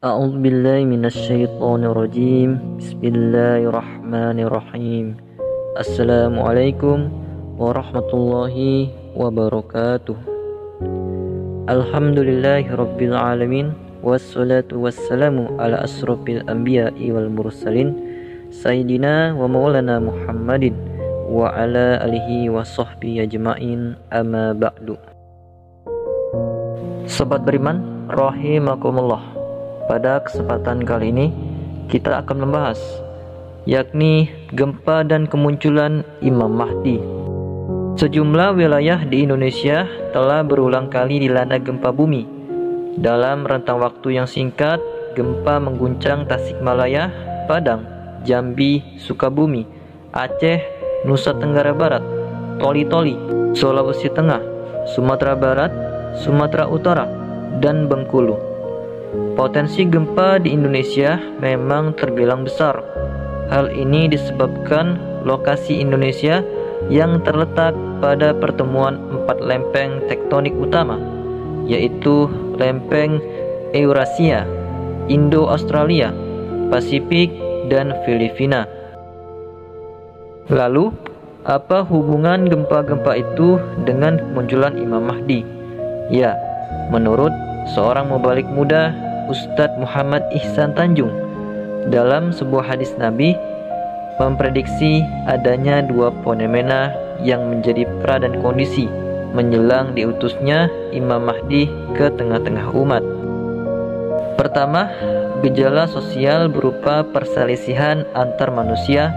أعوذ بالله من الشيطان الرجيم. بسم الله الرحمن الرحيم. Assalamualaikum warahmatullahi wabarakatuh. Alhamdulillahi rabbil alamin. Wassalatu wassalamu ala asrofil anbiya'i wal mursalin Sayyidina wa maulana Muhammadin wa ala alihi wa sahbihi ajma'in, amma ba'du. Sobat beriman rahimakumullah, pada kesempatan kali ini kita akan membahas yakni gempa dan kemunculan Imam Mahdi. Sejumlah wilayah di Indonesia telah berulang kali dilanda gempa bumi. Dalam rentang waktu yang singkat, gempa mengguncang Tasikmalaya, Padang, Jambi, Sukabumi, Aceh, Nusa Tenggara Barat, Toli-Toli, Sulawesi Tengah, Sumatera Barat, Sumatera Utara, dan Bengkulu. Potensi gempa di Indonesia memang terbilang besar. Hal ini disebabkan lokasi Indonesia yang terletak pada pertemuan 4 lempeng tektonik utama, yaitu lempeng Eurasia, Indo-Australia, Pasifik, dan Filipina. Lalu, apa hubungan gempa-gempa itu dengan kemunculan Imam Mahdi? Ya, menurut seorang mubalik muda, Ustadz Muhammad Ihsan Tanjung, dalam sebuah hadis Nabi memprediksi adanya 2 fenomena yang menjadi pra dan kondisi menjelang diutusnya Imam Mahdi ke tengah-tengah umat. Pertama, gejala sosial berupa perselisihan antar manusia,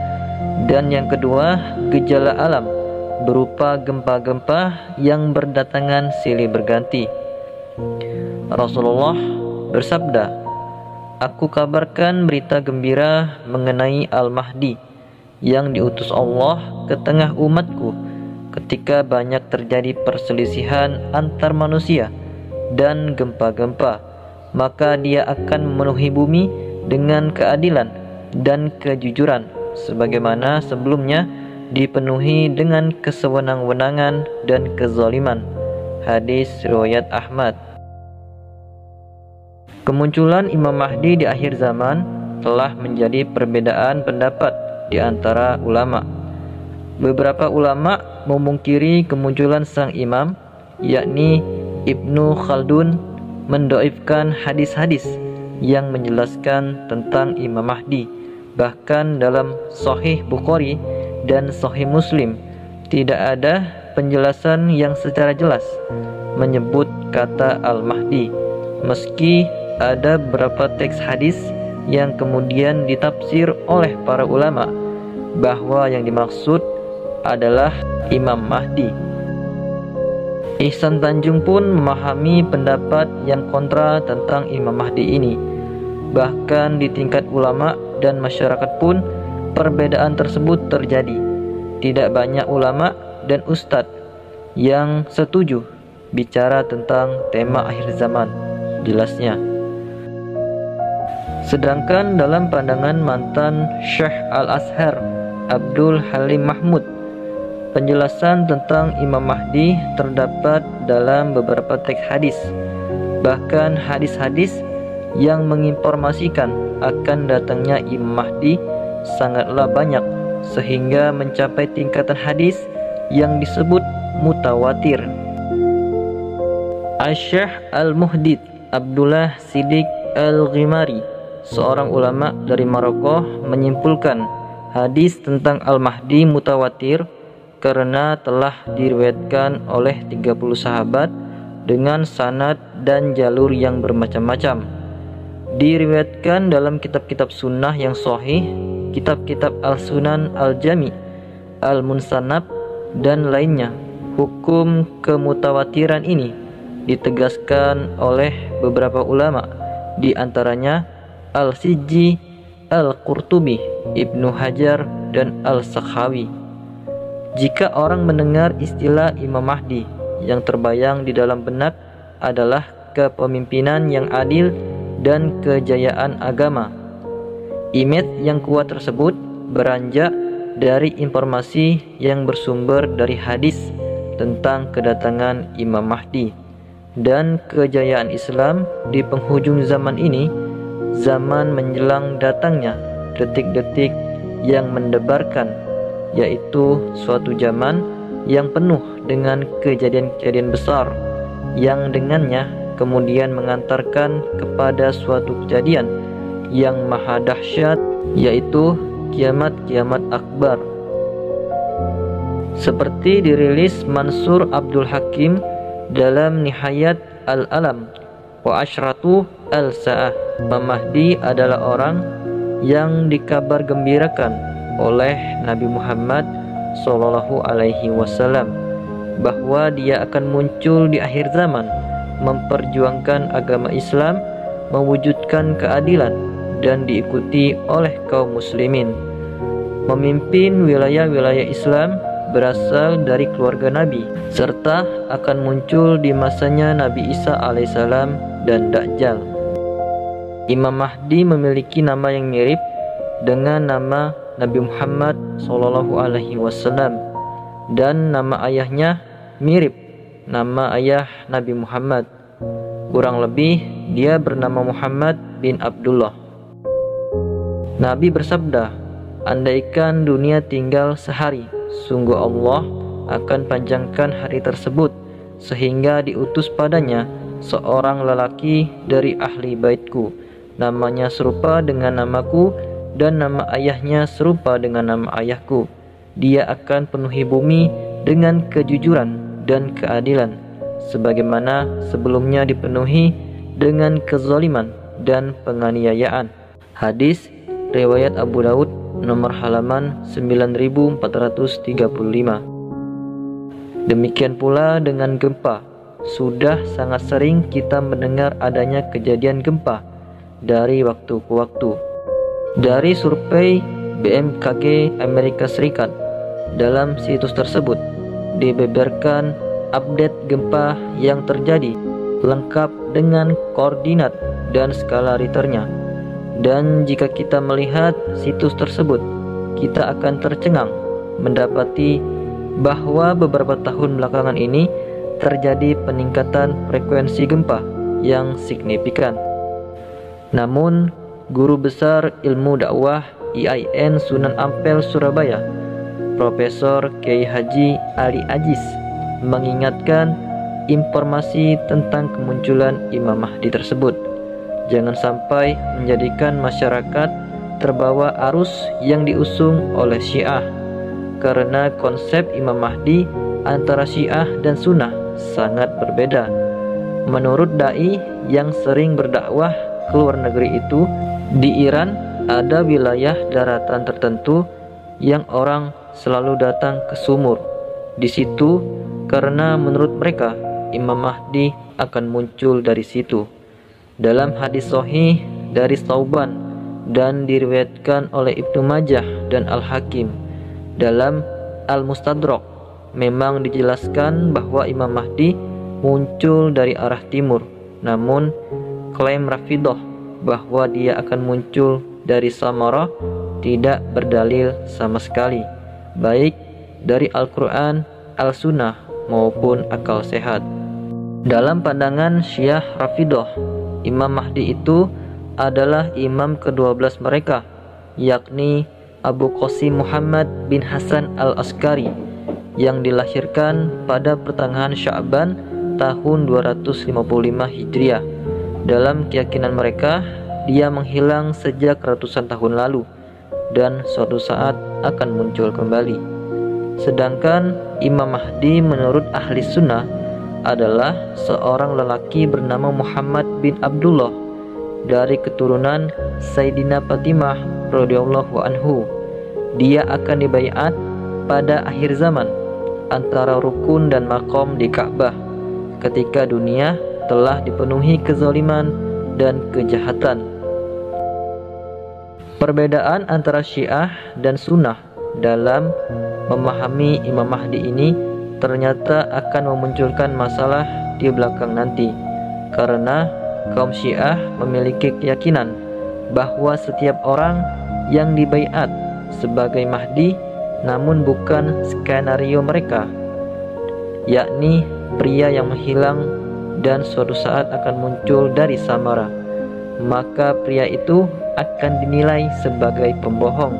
dan yang kedua, gejala alam berupa gempa-gempa yang berdatangan silih berganti. Rasulullah bersabda, "Aku kabarkan berita gembira mengenai Al-Mahdi yang diutus Allah ke tengah umatku ketika banyak terjadi perselisihan antar manusia dan gempa-gempa, maka dia akan memenuhi bumi dengan keadilan dan kejujuran sebagaimana sebelumnya dipenuhi dengan kesewenang-wenangan dan kezaliman." Hadis riwayat Ahmad. Kemunculan Imam Mahdi di akhir zaman telah menjadi perbedaan pendapat di antara ulama. Beberapa ulama memungkiri kemunculan sang imam, yakni Ibnu Khaldun mendoifkan hadis-hadis yang menjelaskan tentang Imam Mahdi. Bahkan dalam Sahih Bukhari dan Sahih Muslim tidak ada penjelasan yang secara jelas menyebut kata Al-Mahdi, meski ada beberapa teks hadis yang kemudian ditafsir oleh para ulama bahwa yang dimaksud adalah Imam Mahdi. Ihsan Tanjung pun memahami pendapat yang kontra tentang Imam Mahdi ini. Bahkan di tingkat ulama dan masyarakat pun perbedaan tersebut terjadi. Tidak banyak ulama dan ustadz yang setuju bicara tentang tema akhir zaman, jelasnya. Sedangkan dalam pandangan mantan Syekh Al-Azhar Abdul Halim Mahmud, penjelasan tentang Imam Mahdi terdapat dalam beberapa teks hadis. Bahkan hadis-hadis yang menginformasikan akan datangnya Imam Mahdi sangatlah banyak, sehingga mencapai tingkatan hadis yang disebut mutawatir. Asy-Syaikh Al-Muhdith Abdullah Siddiq Al-Ghimari, seorang ulama dari Maroko, menyimpulkan hadis tentang Al-Mahdi mutawatir karena telah diriwayatkan oleh 30 sahabat dengan sanad dan jalur yang bermacam-macam. Diriwayatkan dalam kitab-kitab sunnah yang sahih, kitab-kitab Al-Sunan Al-Jami, Al-Munsannaf, dan lainnya. Hukum kemutawatiran ini ditegaskan oleh beberapa ulama, di antaranya Al-Sijzi, Al-Qurtubi, Ibnu Hajar, dan Al-Sakhawi. Jika orang mendengar istilah Imam Mahdi, yang terbayang di dalam benak adalah kepemimpinan yang adil dan kejayaan agama. Image yang kuat tersebut beranjak dari informasi yang bersumber dari hadis tentang kedatangan Imam Mahdi dan kejayaan Islam di penghujung zaman ini zaman menjelang datangnya detik-detik yang mendebarkan, yaitu suatu zaman yang penuh dengan kejadian-kejadian besar yang dengannya kemudian mengantarkan kepada suatu kejadian yang maha dahsyat, yaitu kiamat-kiamat akbar. Seperti dirilis Mansur Abdul Hakim dalam Nihayat Al-Alam wa Ashratu Al-Sa'ah, Imam Mahdi adalah orang yang dikabar gembirakan oleh Nabi Muhammad SAW bahwa dia akan muncul di akhir zaman, memperjuangkan agama Islam, mewujudkan keadilan, dan diikuti oleh kaum muslimin. Memimpin wilayah-wilayah Islam berasal dari keluarga Nabi, serta akan muncul di masanya Nabi Isa alaihissalam dan Dajjal. Imam Mahdi memiliki nama yang mirip dengan nama Nabi Muhammad SAW, dan nama ayahnya mirip nama ayah Nabi Muhammad. Kurang lebih dia bernama Muhammad bin Abdullah. Nabi bersabda, "Andaikan dunia tinggal sehari, sungguh Allah akan panjangkan hari tersebut sehingga diutus padanya seorang lelaki dari ahli baitku, namanya serupa dengan namaku dan nama ayahnya serupa dengan nama ayahku. Dia akan penuhi bumi dengan kejujuran dan keadilan, sebagaimana sebelumnya dipenuhi dengan kezaliman dan penganiayaan." Hadis riwayat Abu Daud nomor halaman 9435. Demikian pula dengan gempa. Sudah sangat sering kita mendengar adanya kejadian gempa dari waktu ke waktu. Dari survei BMKG Amerika Serikat, dalam situs tersebut dibeberkan update gempa yang terjadi lengkap dengan koordinat dan skala Richternya. Dan jika kita melihat situs tersebut, kita akan tercengang mendapati bahwa beberapa tahun belakangan ini terjadi peningkatan frekuensi gempa yang signifikan. Namun, Guru Besar Ilmu Dakwah IAIN Sunan Ampel Surabaya, Profesor Kiai Haji Ali Aziz, mengingatkan informasi tentang kemunculan Imam Mahdi tersebut jangan sampai menjadikan masyarakat terbawa arus yang diusung oleh Syiah, karena konsep Imam Mahdi antara Syiah dan Sunnah sangat berbeda. Menurut dai yang sering berdakwah ke luar negeri itu, di Iran ada wilayah daratan tertentu yang orang selalu datang ke sumur di situ karena menurut mereka Imam Mahdi akan muncul dari situ. Dalam hadis sahih dari Sauban dan diriwayatkan oleh Ibnu Majah dan Al-Hakim dalam Al-Mustadrak, memang dijelaskan bahwa Imam Mahdi muncul dari arah timur. Namun klaim Rafidhah bahwa dia akan muncul dari Samarah tidak berdalil sama sekali, baik dari Al-Quran, Al-Sunnah maupun akal sehat. Dalam pandangan Syiah Rafidhah, Imam Mahdi itu adalah imam ke-12 mereka, yakni Abu Qasim Muhammad bin Hasan al-Askari, yang dilahirkan pada pertengahan Sya'ban tahun 255 Hijriah. Dalam keyakinan mereka, dia menghilang sejak ratusan tahun lalu dan suatu saat akan muncul kembali. Sedangkan Imam Mahdi menurut ahli sunnah adalah seorang lelaki bernama Muhammad bin Abdullah dari keturunan Sayyidina Fatimah radhiyallahu anhu. Dia akan dibaiat pada akhir zaman antara rukun dan makom di Ka'bah ketika dunia telah dipenuhi kezaliman dan kejahatan. Perbedaan antara Syiah dan Sunnah dalam memahami Imam Mahdi ini ternyata akan memunculkan masalah di belakang nanti, karena kaum Syiah memiliki keyakinan bahwa setiap orang yang dibaiat sebagai Mahdi namun bukan skenario mereka, yakni pria yang menghilang dan suatu saat akan muncul dari Samarah. maka pria itu akan dinilai sebagai pembohong,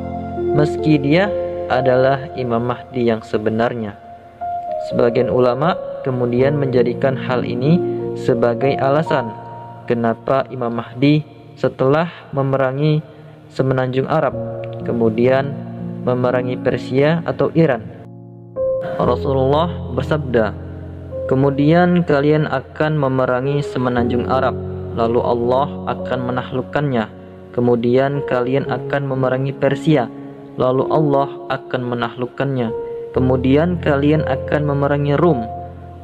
meski dia adalah Imam Mahdi yang sebenarnya. Sebagian ulama kemudian menjadikan hal ini sebagai alasan kenapa Imam Mahdi setelah memerangi semenanjung Arab, kemudian memerangi Persia atau Iran. Rasulullah bersabda, "Kemudian kalian akan memerangi semenanjung Arab, lalu Allah akan menaklukkannya. Kemudian kalian akan memerangi Persia, lalu Allah akan menaklukkannya. Kemudian kalian akan memerangi Rum,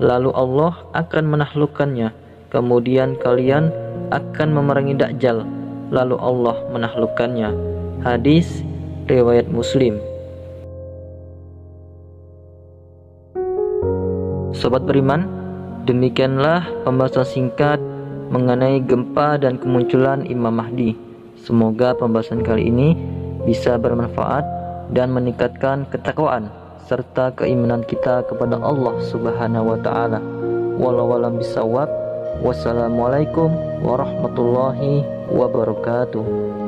lalu Allah akan menaklukkannya. Kemudian kalian akan memerangi Dajjal, lalu Allah menaklukkannya." Hadis riwayat Muslim. Sobat beriman, demikianlah pembahasan singkat mengenai gempa dan kemunculan Imam Mahdi. Semoga pembahasan kali ini bisa bermanfaat dan meningkatkan ketakwaan serta keimanan kita kepada Allah Subhanahu wa taala. Wallahu a'lam bishawab. Wassalamualaikum warahmatullahi wabarakatuh.